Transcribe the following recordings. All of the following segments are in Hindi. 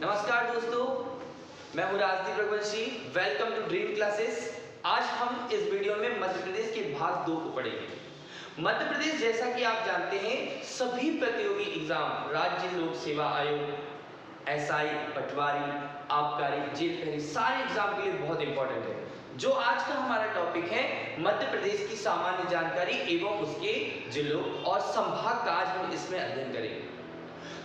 नमस्कार दोस्तों, मैं हूं Rajdeep Raghuvanshi. Welcome to Dream Classes. आज हम इस वीडियो में मध्य प्रदेश के भाग 2 को पढ़ेंगे। मध्य प्रदेश जैसा कि आप जानते हैं सभी प्रतियोगी एग्जाम, राज्य लोक सेवा आयोग, एसआई, पटवारी, आबकारी, जेल प्रहरी, सारे एग्जाम के लिए बहुत इंपॉर्टेंट है। जो आज का हमारा टॉपिक है मध्य प्रदेश की सामान्य जानकारी एवं उसके जिलों और संभाग का आज हम इसमें अध्ययन करेंगे।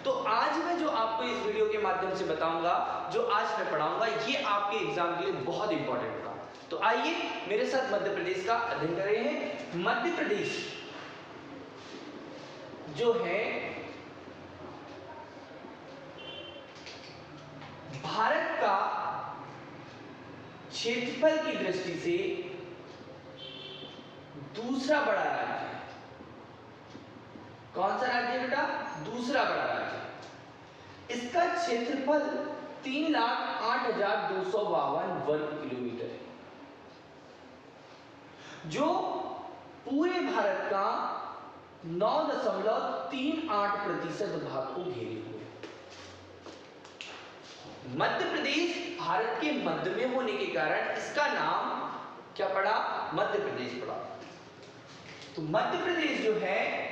तो आज मैं जो आपको इस वीडियो के माध्यम से बताऊंगा, जो आज मैं पढ़ाऊंगा, ये आपके एग्जाम के लिए बहुत इंपॉर्टेंट होगा। तो आइए मेरे साथ मध्य प्रदेश का अध्ययन कर रहे हैं। मध्य प्रदेश जो है भारत का क्षेत्रफल की दृष्टि से दूसरा बड़ा राज्य है। कौन सा राज्य बेटा? दूसरा बड़ा राज्य। इसका क्षेत्रफल 3,08,252 वर्ग किलोमीटर है, जो पूरे भारत का 9.38% भाग को घेरे हुए है। मध्य प्रदेश भारत के मध्य में होने के कारण इसका नाम क्या पड़ा? मध्य प्रदेश पड़ा। तो मध्य प्रदेश जो है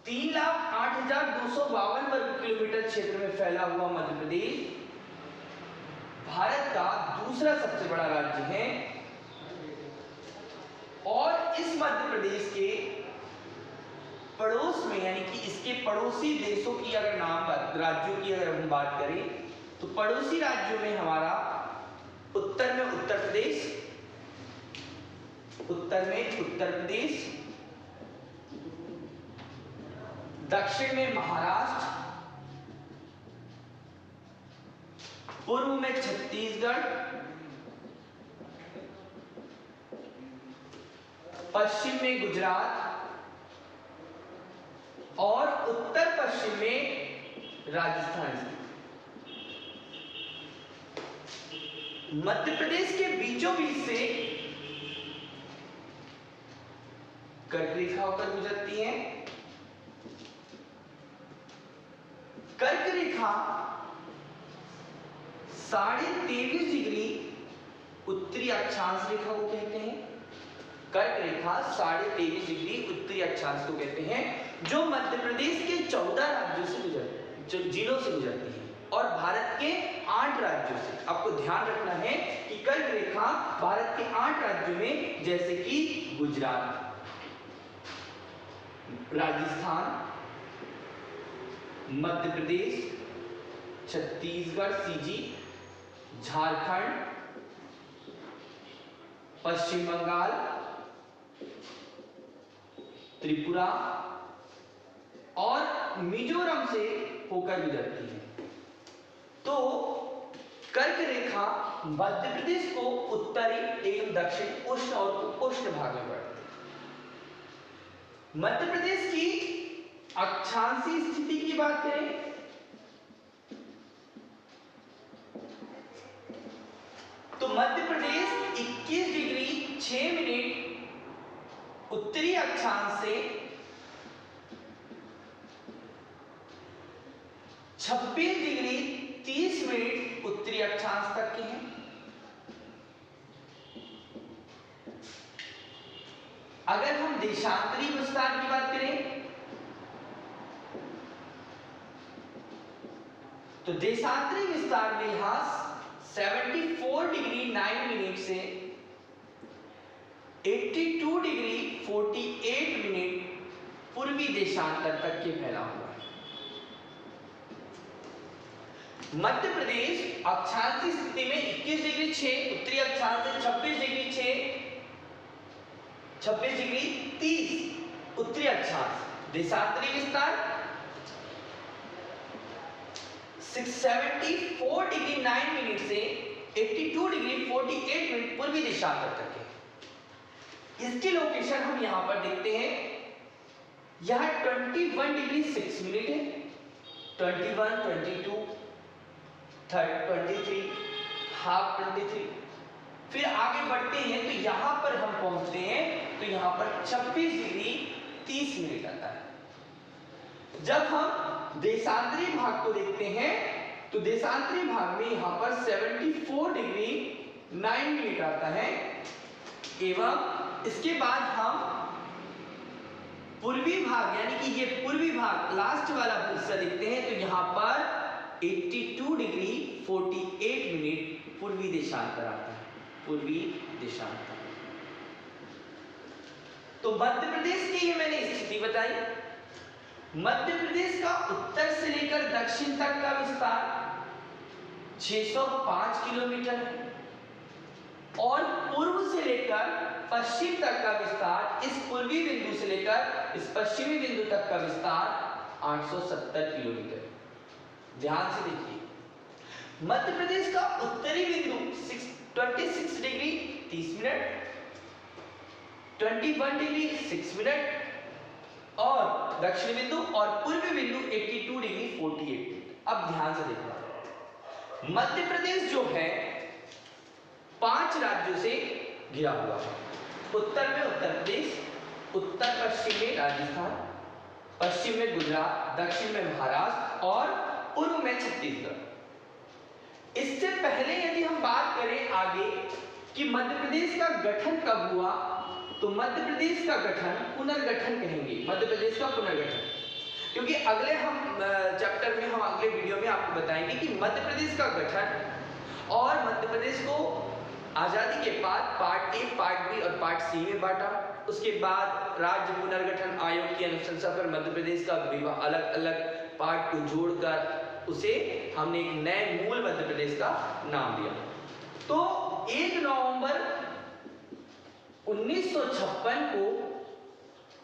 3,08,252 वर्ग किलोमीटर क्षेत्र में फैला हुआ मध्य प्रदेश भारत का दूसरा सबसे बड़ा राज्य है। और इस मध्य प्रदेश के पड़ोस में, यानी कि इसके पड़ोसी देशों की अगर राज्यों की अगर हम बात करें, तो पड़ोसी राज्यों में हमारा उत्तर में उत्तर प्रदेश, दक्षिण में महाराष्ट्र, पूर्व में छत्तीसगढ़, पश्चिम में गुजरात और उत्तर पश्चिम में राजस्थान। मध्य प्रदेश के बीचों बीच से कर्क रेखा होकर गुजरती है। कर्क रेखा 23.5 डिग्री उत्तरी अक्षांश रेखा को कहते हैं। कर्क रेखा 23.5 डिग्री उत्तरी अक्षांश को कहते हैं, जो मध्य प्रदेश के 14 राज्यों से जिलों से गुजरती है और भारत के 8 राज्यों से। आपको ध्यान रखना है कि कर्क रेखा भारत के 8 राज्यों में, जैसे कि गुजरात, राजस्थान, मध्य प्रदेश, छत्तीसगढ़ सीजी, झारखंड, पश्चिम बंगाल, त्रिपुरा और मिजोरम से होकर गुजरती है। तो कर्क रेखा मध्य प्रदेश को उत्तरी एवं दक्षिण, उष्ण और उपोष्ण भाग में बढ़ती है। मध्य प्रदेश की अक्षांशीय स्थिति की बात करें तो मध्य प्रदेश 21 डिग्री 6 मिनट उत्तरी अक्षांश से 26 डिग्री 30 मिनट उत्तरी अक्षांश तक के हैं। अगर हम देशांतरी विस्तार की बात करें तो देशांतरी विस्तार में यहां 74 डिग्री 9 मिनट से 82 डिग्री 48 मिनट पूर्वी देशांतर तक के फैला हुआ है। मध्य प्रदेश अक्षांशीय स्थिति में 21 डिग्री 6 उत्तरी अक्षांश से 26 डिग्री 30 उत्तरी अक्षांश। देशांतरी विस्तार 74 डिग्री 9 मिनट से 82 डिग्री 48 मिनट पूर्वी देशांतर तक है। इसकी लोकेशन हम यहां पर देखते हैं। यहां 21 डिग्री 6 मिनट है, 21, 22, 23, हाफ 23। फिर आगे बढ़ते हैं तो यहां पर हम पहुंचते हैं तो यहां पर 26 डिग्री 30 मिनट आता है। जब हम देशांतरी भाग को देखते हैं तो देशांतरी भाग में यहाँ पर 74 डिग्री 9 मिनट आता है एवं इसके बाद हम पूर्वी भाग यानी कि ये पूर्वी भाग लास्ट वाला हिस्सा देखते हैं तो यहाँ पर 82 डिग्री 48 मिनट पूर्वी देशांतर आता है, पूर्वी देशांतर। तो मध्य प्रदेश की ये मैंने स्थिति बताई। मध्य प्रदेश का उत्तर से लेकर दक्षिण तक का विस्तार 605 किलोमीटर है और पूर्व से लेकर पश्चिम तक का विस्तार, इस पूर्वी बिंदु से लेकर इस पश्चिमी बिंदु तक का विस्तार 870 किलोमीटर। ध्यान से देखिए, मध्य प्रदेश का उत्तरी बिंदु 26 डिग्री 30 मिनट, 21 डिग्री 6 मिनट और दक्षिण बिंदु और पूर्वी बिंदु 82 डिग्री 48 मिनट। अब ध्यान से देखना, मध्य प्रदेश जो है 5 राज्यों से घिरा हुआ है। उत्तर में उत्तर प्रदेश, उत्तर पश्चिम में राजस्थान, पश्चिम में गुजरात, दक्षिण में महाराष्ट्र और पूर्व में छत्तीसगढ़। इससे पहले यदि हम बात करें आगे कि मध्य प्रदेश का गठन कब हुआ, तो मध्य प्रदेश का गठन पुनर्गठन कहेंगे, मध्य प्रदेश का पुनर्गठन, क्योंकि अगले हम चैप्टर में हम अगले वीडियो में आपको बताएंगे कि मध्य प्रदेश का गठन और मध्य प्रदेश को आजादी के बाद पार्ट ए, पार्ट बी और पार्ट सी में बांटा। उसके बाद राज्य पुनर्गठन आयोग की अनुशंसा पर मध्य प्रदेश का अलग अलग पार्ट को जोड़कर उसे हमने एक नए मूल मध्य प्रदेश का नाम दिया। तो 1 नवंबर 1956 को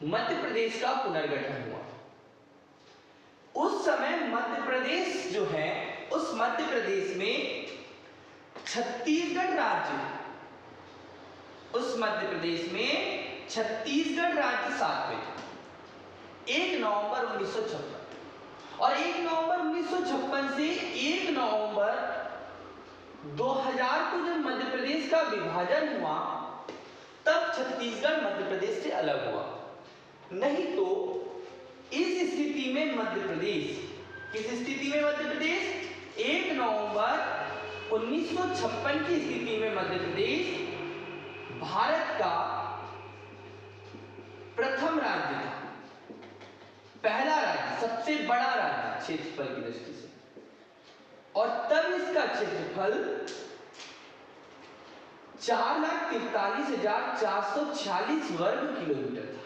मध्य प्रदेश का पुनर्गठन हुआ। उस समय मध्य प्रदेश जो है, उस मध्य प्रदेश में छत्तीसगढ़ राज्य, उस मध्य प्रदेश में छत्तीसगढ़ राज्य साथ में 1 नवंबर 1956 और 1 नवंबर 1956 से 1 नवंबर 2000 को जब मध्य प्रदेश का विभाजन हुआ तब छत्तीसगढ़ मध्य प्रदेश से अलग हुआ। नहीं तो इस स्थिति में मध्य प्रदेश, किस स्थिति में मध्य प्रदेश, 1 नवंबर 1956 की स्थिति में मध्य प्रदेश भारत का प्रथम राज्य था, पहला राज्य, सबसे बड़ा राज्य क्षेत्रफल की दृष्टि से, और तब इसका क्षेत्रफल 4,43,446 वर्ग किलोमीटर था,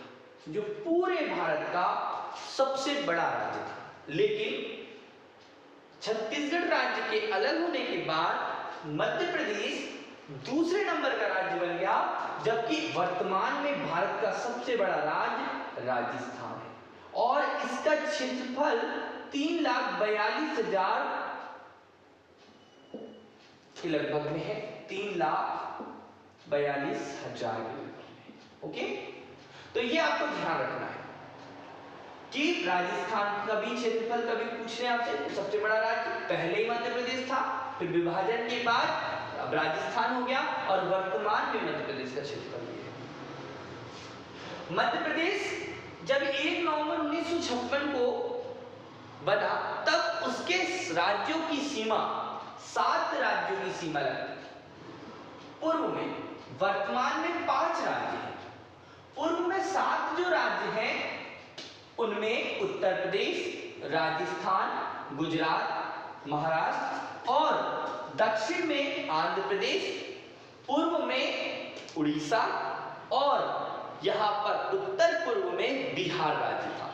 जो पूरे भारत का सबसे बड़ा राज्य था। लेकिन छत्तीसगढ़ राज्य के अलग होने के बाद मध्य प्रदेश दूसरे नंबर का राज्य बन गया, जबकि वर्तमान में भारत का सबसे बड़ा राज्य राजस्थान है और इसका क्षेत्रफल 3,42,000 के लगभग में है, 3,42,000 के लगभग में। ओके, तो ये आपको ध्यान रखना है कि राजस्थान का भी क्षेत्रफल कभी पूछ रहे आपसे, तो सबसे बड़ा राज्य पहले ही मध्य प्रदेश था, फिर विभाजन के बाद अब राजस्थान हो गया और वर्तमान में मध्य प्रदेश का क्षेत्रफल है। मध्य प्रदेश जब 1 नवंबर 1956 को बना तब उसके राज्यों की सीमा 7 राज्यों की सीमा लगती थी। पूर्व में, वर्तमान में 5 राज्य हैं, पूर्व में 7 जो राज्य हैं उनमें उत्तर प्रदेश, राजस्थान, गुजरात, महाराष्ट्र और दक्षिण में आंध्र प्रदेश, पूर्व में उड़ीसा और यहां पर उत्तर पूर्व में बिहार राज्य था।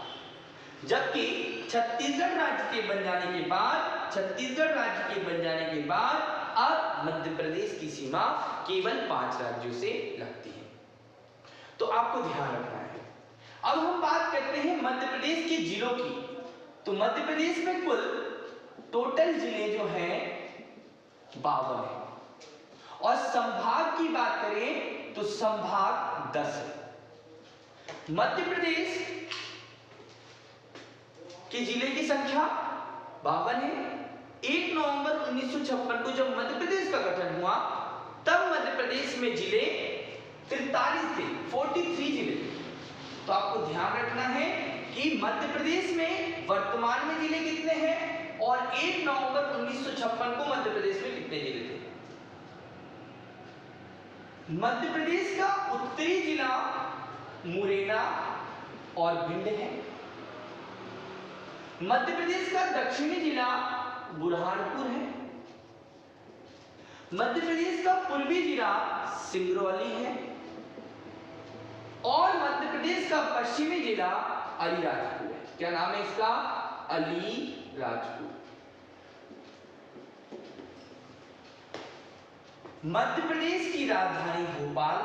जबकि छत्तीसगढ़ राज्य के बन जाने के बाद अब मध्य प्रदेश की सीमा केवल 5 राज्यों से लगती है। तो आपको ध्यान रखना है। अब हम बात करते हैं मध्य प्रदेश के जिलों की। तो मध्य प्रदेश में कुल टोटल जिले जो हैं 52 है और संभाग की बात करें तो संभाग 10 है। मध्य प्रदेश के जिले की संख्या 52 है। 1 नवंबर 1956 को जब मध्य प्रदेश का गठन हुआ तब मध्य प्रदेश में जिले 43 थे, 43 जिले। तो आपको ध्यान रखना है कि मध्य प्रदेश में वर्तमान में जिले कितने हैं और 1 नवंबर 1956 को मध्य प्रदेश में कितने जिले थे। मध्य प्रदेश का उत्तरी जिला मुरैना और भिंड है। मध्य प्रदेश का दक्षिणी जिला बुरहानपुर है। मध्य प्रदेश का पूर्वी जिला सिंगरौली है और मध्य प्रदेश का पश्चिमी जिला अलीराजपुर है। क्या नाम है इसका? अलीराजपुर। मध्य प्रदेश की राजधानी भोपाल,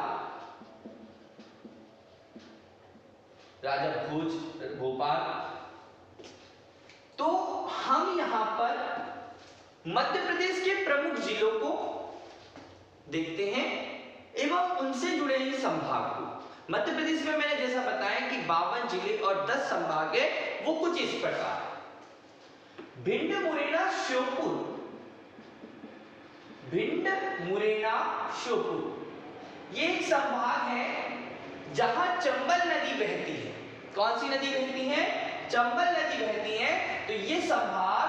राजा भोज भोपाल। तो हम यहां पर मध्य प्रदेश के प्रमुख जिलों को देखते हैं एवं उनसे जुड़े हुए संभाग को। मध्य प्रदेश में मैंने जैसा बताया कि 52 जिले और 10 संभाग है, वो कुछ इस प्रकार। भिंड मुरैना श्योपुर, भिंड मुरैना श्योपुर ये एक संभाग है जहां चंबल नदी बहती है। कौन सी नदी बहती है? चंबल नदी बहती है। तो ये संभाग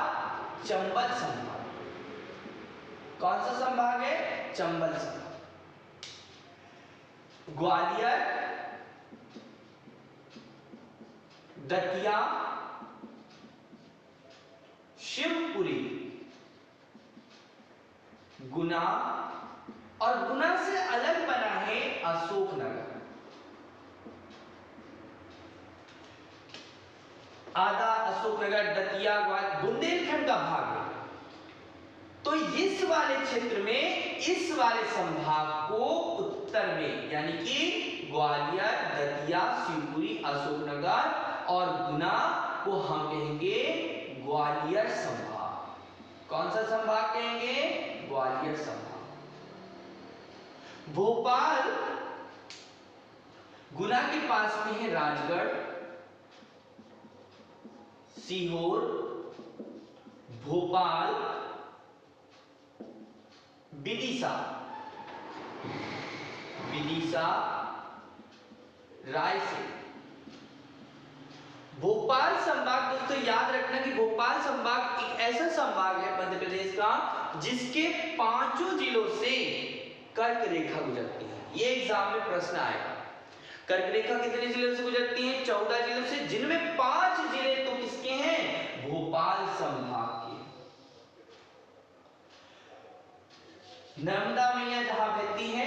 चंबल संभाग। कौन सा संभाग है? चंबल संभाग। ग्वालियर, दतिया, शिवपुरी, गुना और गुना से अलग बना है अशोकनगर। आधा अशोकनगर, दतिया, ग्वालियर बुंदेलखंड का भाग है। तो इस वाले क्षेत्र में इस वाले संभाग को उत्तर में यानी कि ग्वालियर, दतिया, शिवपुरी, अशोकनगर और गुना को हम कहेंगे ग्वालियर संभाग। कौन सा संभाग कहेंगे? ग्वालियर संभाग। भोपाल गुना के पास में है राजगढ़, सीहोर, भोपाल, विदिशा, विदिशा, रायसेन। भोपाल संभाग दोस्तों याद रखना कि भोपाल संभाग एक ऐसा संभाग है मध्य प्रदेश का जिसके 5 जिलों से कर्क रेखा गुजरती है। ये एग्जाम में प्रश्न आएगा। कर्क रेखा कितने जिलों से गुजरती है? 14 जिलों से, जिनमें 5 जिले तो किसके हैं? भोपाल संभाग के। नर्मदा मैया जहां बहती है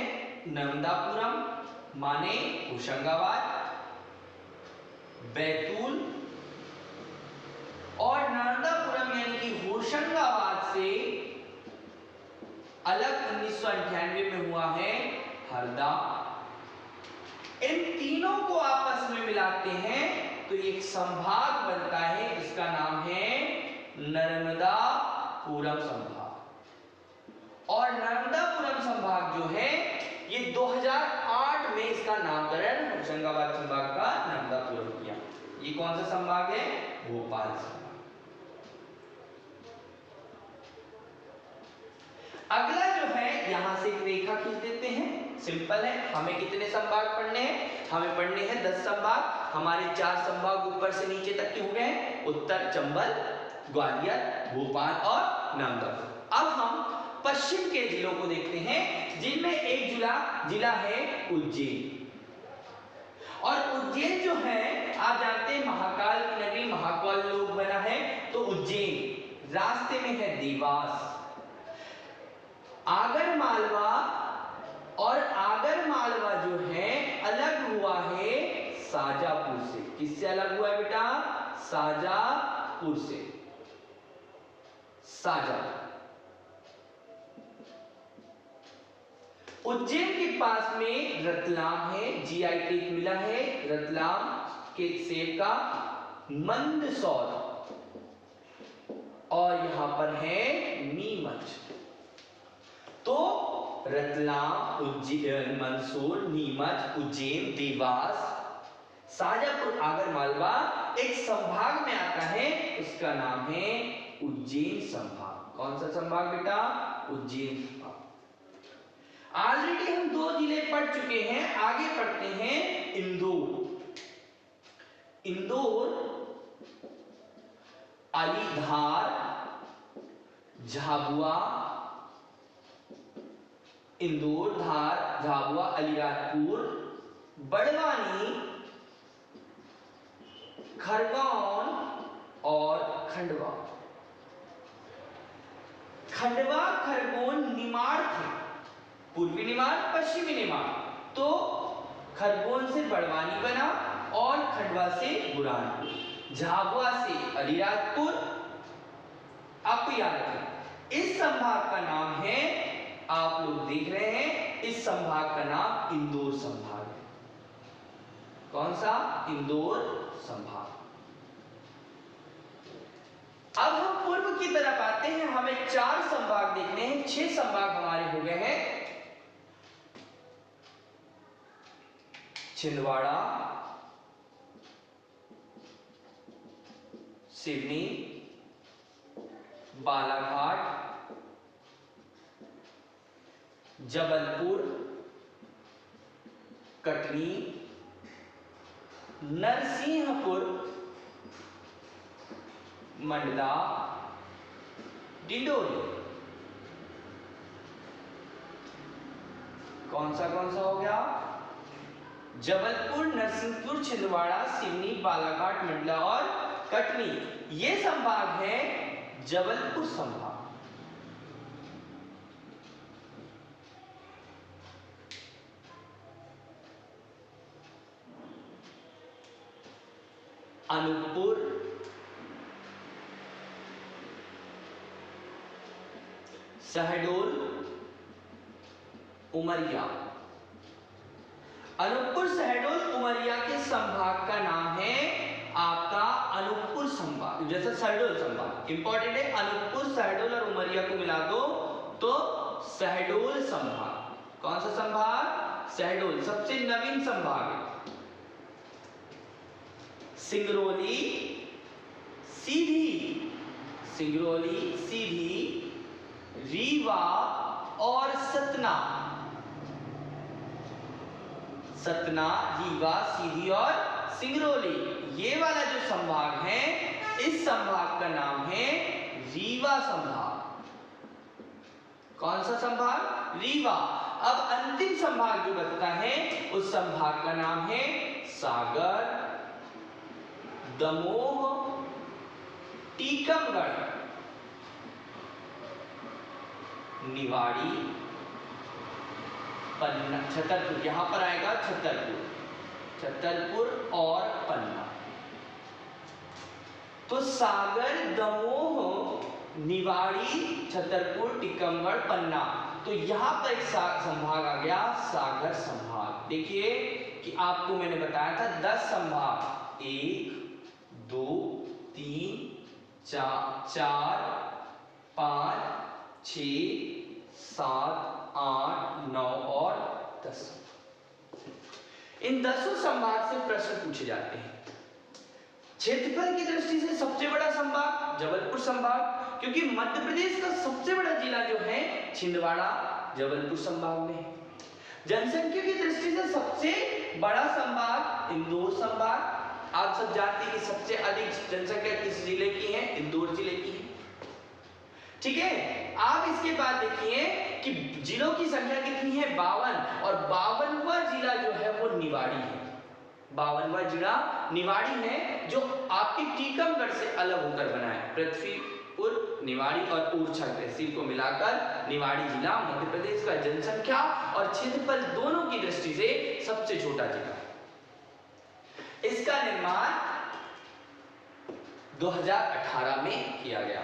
नर्मदापुरम माने होशंगाबाद, बैतूल और नर्मदापुरम यानी कि होशंगाबाद से अलग 1998 में हुआ है हरदा। इन तीनों को आपस में मिलाते हैं तो एक संभाग बनता है, इसका नाम है नर्मदापुरम संभाग। और नर्मदापुरम संभाग जो है ये 2008 में इसका नामकरण होशंगाबाद संभाग का नर्मदापुरम किया। ये कौन सा संभाग है? भोपाल संभाग। अगला जो है यहां से एक रेखा खींच देते हैं, सिंपल है। हमें कितने संभाग पढ़ने हैं? हमें पढ़ने हैं 10 संभाग। हमारे 4 संभाग ऊपर से नीचे तक के हो गए, उत्तर चंबल, ग्वालियर, भोपाल और नर्मदापुरम। अब हम पश्चिम के जिलों को देखते हैं जिनमें एक जिला है उज्जैन। और उज्जैन जो है आप जानते हैं महाकाल की नगरी, महाकाल लोक बना है। तो उज्जैन रास्ते में है देवास, आगर मालवा और आगर मालवा जो है अलग हुआ है शाजापुर से। किससे अलग हुआ है बेटा? शाजापुर से। शाजापुर उज्जैन के पास में रतलाम है, जीआई टैग मिला है रतलाम के सेब का, मंदसौर और यहां पर है नीमच। तो रतलाम, उज्जैन, मंदसौर, नीमच, उज्जैन, देवास, शाजापुर, आगर मालवा एक संभाग में आता है, उसका नाम है उज्जैन संभाग। कौन सा संभाग बेटा? उज्जैन संभाग। ऑलरेडी हम 2 जिले पढ़ चुके हैं, आगे पढ़ते हैं इंदौर। इंदौर, अलीधार, झाबुआ, इंदौर, धार, झाबुआ, अलीराजपुर, बड़वानी, खरगोन और खंडवा। खंडवा, खरगोन निमाड़ थे, पूर्वी निमाड़, पश्चिमी निमाड़। तो खरगोन से बड़वानी बना और खंडवा से बुरहानपुर, झाबुआ से अलीराजपुर। आपको याद रखें इस संभाग का नाम है, आप लोग देख रहे हैं, इस संभाग का नाम इंदौर संभाग है। कौन सा? इंदौर संभाग। अब हम पूर्व की तरफ आते हैं, हमें 4 संभाग देखने हैं, 6 संभाग हमारे हो गए हैं। छिंदवाड़ा, सिवनी, बालाघाट, जबलपुर, कटनी, नरसिंहपुर, मंडला, डिंडोरी। कौन सा हो गया? जबलपुर, नरसिंहपुर, छिंदवाड़ा, सिवनी, बालाघाट, मंडला और कटनी। ये संभाग है जबलपुर संभाग। अनूपपुर, शहडोल, उमरिया। अनूपपुर, शहडोल, उमरिया के संभाग का नाम है आपका अनूपपुर संभाग, जैसे शहडोल संभाग इंपॉर्टेंट है। अनूपपुर, शहडोल और उमरिया को मिला दो तो शहडोल संभाग। कौन सा संभाग? शहडोल, सबसे नवीन संभाग है। सिंगरौली, सीधी, सिंगरौली, सीधी, रीवा और सतना। सतना, रीवा, सीधी और सिंगरौली, ये वाला जो संभाग है, इस संभाग का नाम है रीवा संभाग। कौन सा संभाग? रीवा। अब अंतिम संभाग जो बचता है, उस संभाग का नाम है सागर, दमोह, टीकमगढ़, निवाड़ी, पन्ना, छतरपुर। यहां पर आएगा छतरपुर, छतरपुर और पन्ना। तो सागर, दमोह, निवाड़ी, छतरपुर, टीकमगढ़, पन्ना। तो यहां पर एक संभाग आ गया सागर संभाग। देखिए कि आपको मैंने बताया था 10 संभाग, 1 2 3 4 5 6 7 8 9 और 10। इन 10 संभाग से प्रश्न पूछे जाते हैं। क्षेत्रफल की दृष्टि से सबसे बड़ा संभाग जबलपुर संभाग, क्योंकि मध्य प्रदेश का सबसे बड़ा जिला जो है छिंदवाड़ा जबलपुर संभाग में है। जनसंख्या की दृष्टि से सबसे बड़ा संभाग इंदौर संभाग। आप सब जानते हैं कि सबसे अधिक जनसंख्या किस जिले की है? इंदौर जिले की है। ठीक है, आप इसके बाद देखिए कि जिलों की संख्या कितनी है? 52, और 52वां जिला जो है वो निवाड़ी है। 52वां जिला निवाड़ी है, जो आपके टीकमगढ़ से अलग होकर बना है। पृथ्वीपुर, निवाड़ी और ओरछा तहसील को मिलाकर निवाड़ी जिला मध्य प्रदेश का जनसंख्या और क्षेत्रफल दोनों की दृष्टि से सबसे छोटा जिला है। इसका निर्माण 2018 में किया गया।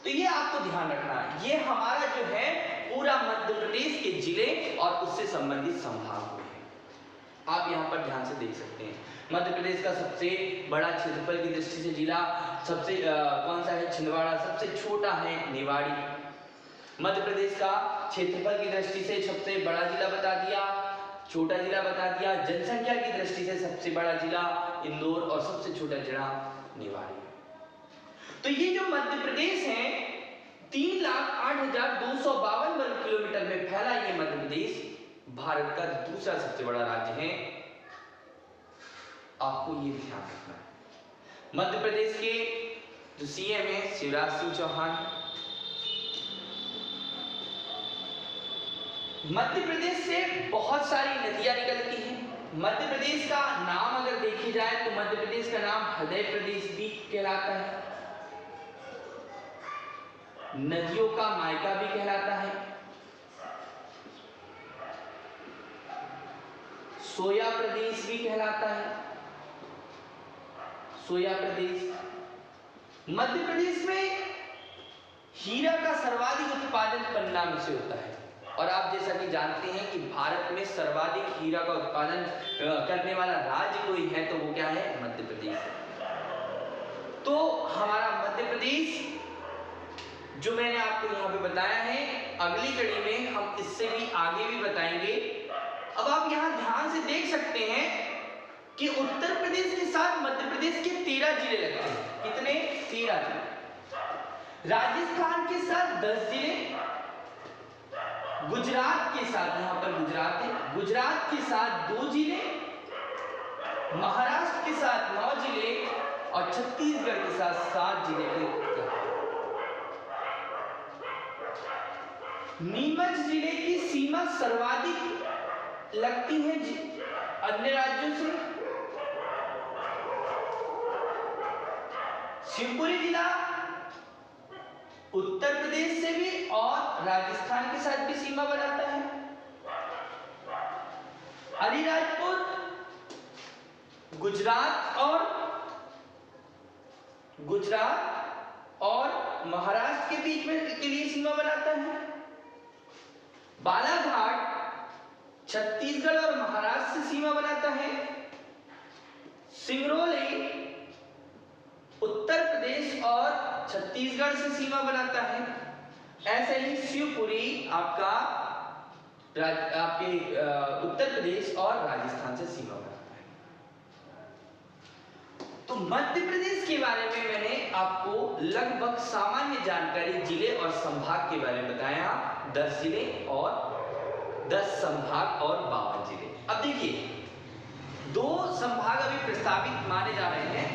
तो ये आपको ध्यान रखना है, ये हमारा जो है पूरा मध्य प्रदेश के जिले और उससे संबंधित संभाग है। आप यहाँ पर ध्यान से देख सकते हैं। मध्य प्रदेश का सबसे बड़ा क्षेत्रफल की दृष्टि से जिला सबसे कौन सा है? छिंदवाड़ा। सबसे छोटा है निवाड़ी। मध्य प्रदेश का क्षेत्रफल की दृष्टि से सबसे बड़ा जिला बता दिया, छोटा जिला बता दिया। जनसंख्या की दृष्टि से सबसे बड़ा जिला इंदौर और सबसे छोटा जिला निवाड़ी। तो ये जो मध्य प्रदेश है 3,08,252 वर्ग किलोमीटर में फैला ये मध्य प्रदेश भारत का दूसरा सबसे बड़ा राज्य है। आपको ये ध्यान रखना है। मध्य प्रदेश के जो सीएम है शिवराज सिंह चौहान। मध्य प्रदेश से बहुत सारी नदियां निकलती हैं। मध्य प्रदेश का नाम अगर देखी जाए तो मध्य प्रदेश का नाम हृदय प्रदेश भी कहलाता है, नदियों का मायका भी कहलाता है, सोया प्रदेश भी कहलाता है, सोया प्रदेश। मध्य प्रदेश में हीरा का सर्वाधिक उत्पादन पन्ना में से होता है और आप जैसा कि जानते हैं कि भारत में सर्वाधिक हीरा का उत्पादन करने वाला राज्य कोई है तो वो क्या है, मध्य प्रदेश है। तो हमारा मध्य प्रदेश जो मैंने आपको यहाँ पे बताया है, अगली कड़ी में हम इससे भी आगे भी बताएंगे। अब आप यहाँ ध्यान से देख सकते हैं कि उत्तर प्रदेश के साथ मध्य प्रदेश के 13 जिले लगते हैं। कितने? 13 जिले। राजस्थान के साथ 10 जिले, गुजरात के साथ, यहाँ पर गुजरात है, गुजरात के साथ 2 जिले, महाराष्ट्र के साथ 9 जिले और छत्तीसगढ़ के साथ 7 जिले के। नीमच जिले की सीमा सर्वाधिक लगती है अन्य राज्यों से। शिवपुरी जिला उत्तर प्रदेश से भी और राजस्थान के साथ भी सीमा बनाता है। अलीराजपुर गुजरात और महाराष्ट्र के बीच में के लिए सीमा बनाता है। बालाघाट छत्तीसगढ़ और महाराष्ट्र से सीमा बनाता है। सिंगरौली उत्तर प्रदेश और छत्तीसगढ़ से सीमा बनाता है। ऐसे ही शिवपुरी आपके उत्तर प्रदेश और राजस्थान से सीमा बनाता है। तो मध्य प्रदेश के बारे में मैंने आपको लगभग सामान्य जानकारी जिले और संभाग के बारे में बताया। 10 जिले और 10 संभाग और 52 जिले। अब देखिए 2 संभाग अभी प्रस्तावित माने जा रहे हैं।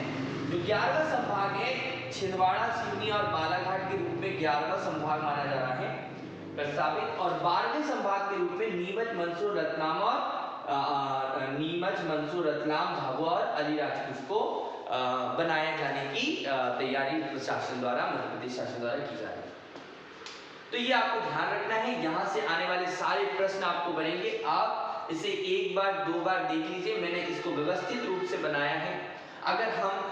जो 11वां संभाग है छिंदवाड़ा, सिवनी और बालाघाट के रूप में 11वां संभाग माना जा रहा है प्रस्तावित, और 12वें संभाग के रूप में नीमच, मंदसौर, रतलाम, झाबुआ और अलीराजपुर को बनाए जाने की तैयारी प्रशासन द्वारा, मध्य प्रदेश शासन द्वारा की जा रही है। तो ये आपको ध्यान रखना है। यहाँ से आने वाले सारे प्रश्न आपको बनेंगे। आप इसे 1 बार 2 बार देख लीजिए। मैंने इसको व्यवस्थित रूप से बनाया है। अगर हम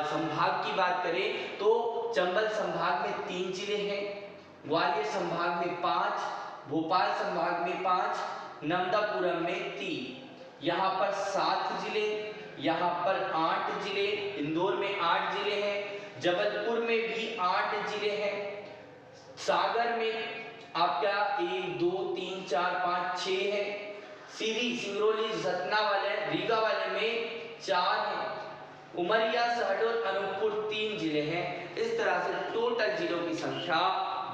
संभाग की बात करें तो चंबल संभाग में 3 जिले हैं, ग्वालियर संभाग में 5, भोपाल संभाग में 5, नर्मदापुरम में 3, यहाँ पर 7 जिले, यहाँ पर 8 जिले, इंदौर में 8 जिले हैं, जबलपुर में भी 8 जिले हैं, सागर में आपका 1 2 3 4 5 6 है, सीरी, सिंगरौली, सतना वाले, रीगा वाले में 4 है, उमरिया, शहडोल, अनूपपुर 3 जिले हैं। इस तरह से टोटल जिलों की संख्या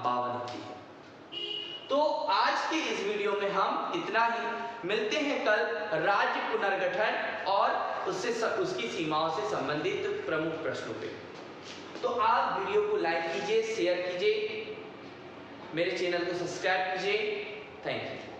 52 होती है। तो आज के इस वीडियो में हम इतना ही। मिलते हैं कल राज्य पुनर्गठन और उसकी सीमाओं से संबंधित प्रमुख प्रश्नों पे। तो आप वीडियो को लाइक कीजिए, शेयर कीजिए, मेरे चैनल को सब्सक्राइब कीजिए। Thank you.